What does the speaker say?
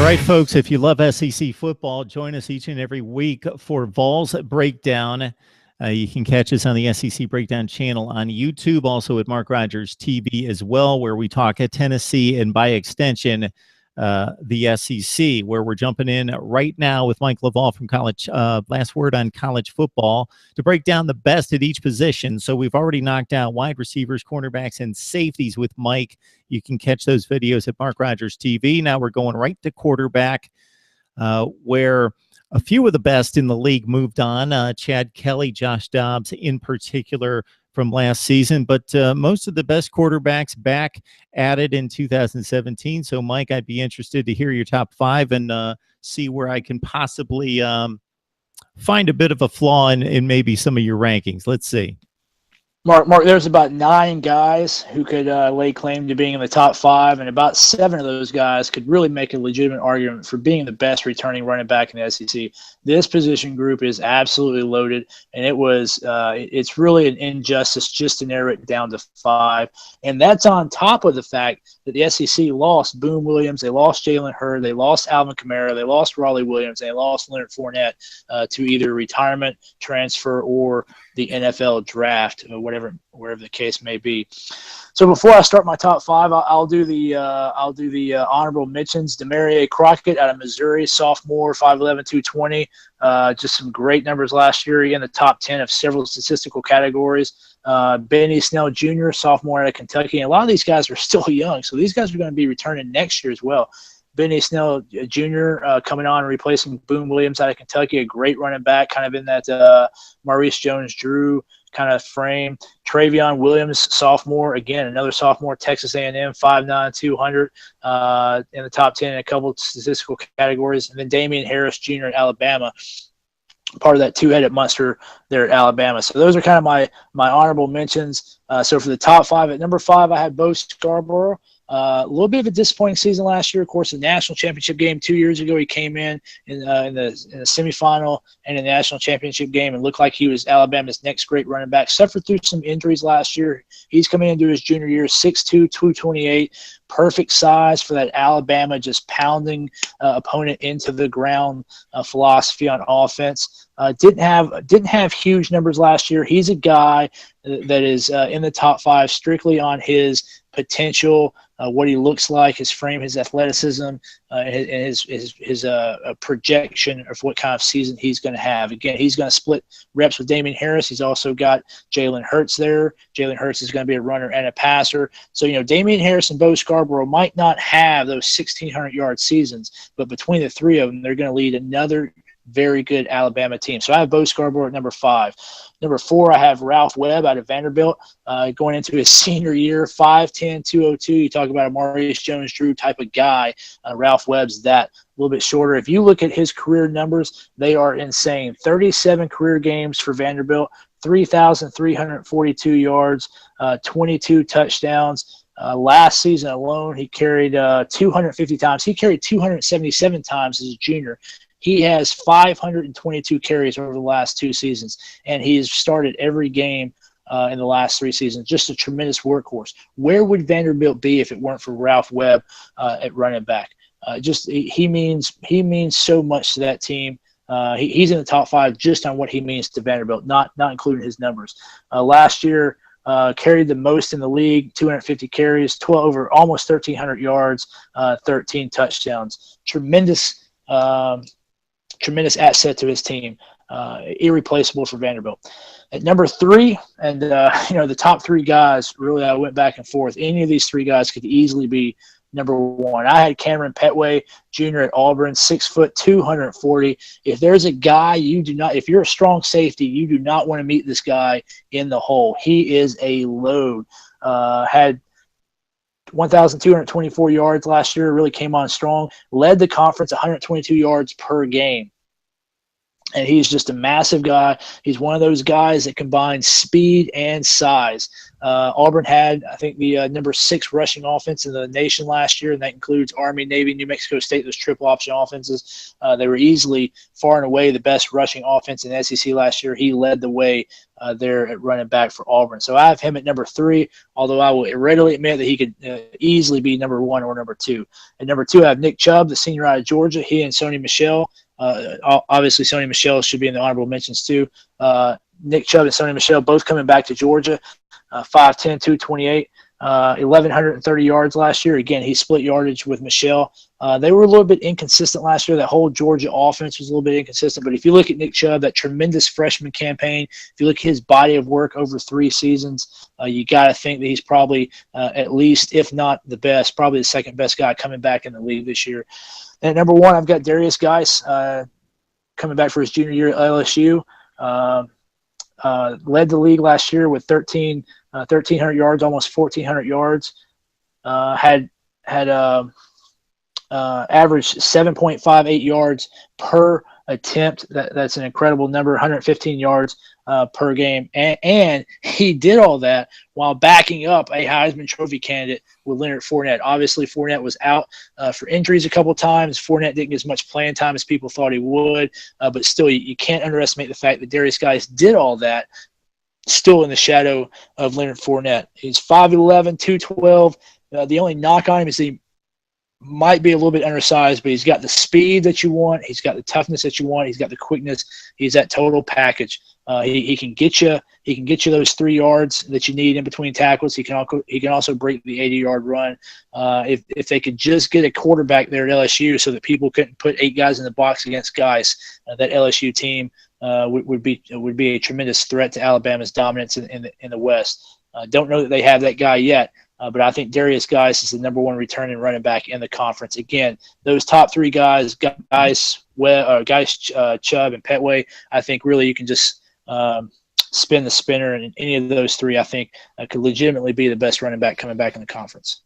right, folks, if you love SEC football, join us each and every week for Vols Breakdown. You can catch us on the SEC Breakdown channel on YouTube, also at MarkRogersTV as well, where we talk at Tennessee and by extension, the SEC, where we're jumping in right now with Mike LaValle from College Last Word on College Football to break down the best at each position. So we've already knocked out wide receivers, cornerbacks, and safeties with Mike. You can catch those videos at MarkRogersTV. Now we're going right to quarterback, where a few of the best in the league moved on. Chad Kelly, Josh Dobbs in particular from last season, but most of the best quarterbacks back added in 2017. So, Mike, I'd be interested to hear your top five and see where I can possibly find a bit of a flaw in maybe some of your rankings. Let's see. Mark, there's about 9 guys who could lay claim to being in the top 5, and about 7 of those guys could really make a legitimate argument for being the best returning running back in the SEC. This position group is absolutely loaded, and it's really an injustice just to narrow it down to 5. And that's on top of the fact that the SEC lost Boone Williams, they lost Jalen Hurd, they lost Alvin Kamara, they lost Raleigh Williams, they lost Leonard Fournette to either retirement, transfer, or the NFL draft, wherever the case may be. So before I start my top 5, I'll do the honorable mentions. Demaria Crockett out of Missouri, sophomore, 5'11", 220. Just some great numbers last year. He in the top 10 of several statistical categories. Benny Snell Jr., sophomore out of Kentucky. And a lot of these guys are still young, so these guys are going to be returning next year as well. Benny Snell Jr. Coming on and replacing Boone Williams out of Kentucky, a great running back, kind of in that Maurice Jones-Drew kind of frame. Travion Williams, sophomore, again, another sophomore, Texas A&M, 5'9", 200, in the top 10 in a couple of statistical categories. And then Damian Harris Jr. at Alabama, part of that two-headed monster there at Alabama. So those are kind of my honorable mentions. So for the top 5, at number 5, I had Bo Scarborough. A little bit of a disappointing season last year. Of course, the national championship game 2 years ago, he came in the semifinal and in the national championship game and looked like he was Alabama's next great running back. Suffered through some injuries last year. He's coming into his junior year, 6'2", 228, perfect size for that Alabama just pounding opponent into the ground philosophy on offense. Didn't have huge numbers last year. He's a guy that is in the top 5 strictly on his potential, what he looks like, his frame, his athleticism, and his projection of what kind of season he's going to have. Again, he's going to split reps with Damian Harris. He's also got Jalen Hurts there. Jalen Hurts is going to be a runner and a passer. So, Damian Harris and Bo Scarborough might not have those 1,600-yard seasons, but between the three of them, they're going to lead another very good Alabama team. So I have Bo Scarborough at number 5. Number 4, I have Ralph Webb out of Vanderbilt, going into his senior year, 5'10", 202. You talk about a Maurice Jones-Drew type of guy. Ralph Webb's that, a little bit shorter. If you look at his career numbers, they are insane. 37 career games for Vanderbilt, 3,342 yards, 22 touchdowns. Last season alone, he carried 250 times. He carried 277 times as a junior. He has 522 carries over the last 2 seasons, and he's started every game in the last 3 seasons. Just a tremendous workhorse. Where would Vanderbilt be if it weren't for Ralph Webb at running back? He means so much to that team. He's in the top 5 just on what he means to Vanderbilt, not including his numbers. Last year, carried the most in the league, 250 carries, almost 1,300 yards, 13 touchdowns. Tremendous asset to his team, irreplaceable for Vanderbilt. At number 3, and the top 3 guys, really I went back and forth. Any of these 3 guys could easily be number 1. I had Cameron Petway Jr. at Auburn, 6 foot, 240. If there's a guy if you're a strong safety, you do not want to meet this guy in the hole. He is a load. Had 1,224 yards last year, really came on strong, led the conference 122 yards per game. And he's just a massive guy. He's one of those guys that combines speed and size. Auburn had, I think, the number 6 rushing offense in the nation last year, and that includes Army, Navy, New Mexico State, those triple option offenses. They were easily far and away the best rushing offense in the SEC last year. He led the way there at running back for Auburn. So I have him at number 3, although I will readily admit that he could easily be number 1 or number 2. At number 2, I have Nick Chubb, the senior out of Georgia. He and Sony Michel. Obviously, Sony Michel should be in the honorable mentions too. Nick Chubb and Sony Michel both coming back to Georgia, 5'10", 228, 1,130 yards last year. Again, he split yardage with Michel. They were a little bit inconsistent last year. That whole Georgia offense was a little bit inconsistent. But if you look at Nick Chubb, that tremendous freshman campaign, if you look at his body of work over 3 seasons, you got to think that he's probably at least, if not the best, probably the second best guy coming back in the league this year. And at number 1, I've got Darius Geis coming back for his junior year at LSU. Led the league last year with 1,300 yards, almost 1,400 yards. Had averaged 7.58 yards per attempt. That's an incredible number, 115 yards per game. And he did all that while backing up a Heisman Trophy candidate with Leonard Fournette. Obviously, Fournette was out for injuries a couple of times. Fournette didn't get as much playing time as people thought he would. But still, you can't underestimate the fact that Darius Geis did all that still in the shadow of Leonard Fournette. He's 5'11", 212. The only knock on him is he might be a little bit undersized, but he's got the speed that you want. He's got the toughness that you want. He's got the quickness. He's that total package. He can get you. He can get you those 3 yards that you need in between tackles. He can also break the 80-yard run. If they could just get a quarterback there at LSU, so that people couldn't put 8 guys in the box against guys, that LSU team would be a tremendous threat to Alabama's dominance in the West. Don't know that they have that guy yet. But I think Darius Geis is the number 1 returning running back in the conference. Again, those top 3 guys, Chubb, and Petway, I think really you can just spin the spinner, and any of those 3, I think, could legitimately be the best running back coming back in the conference.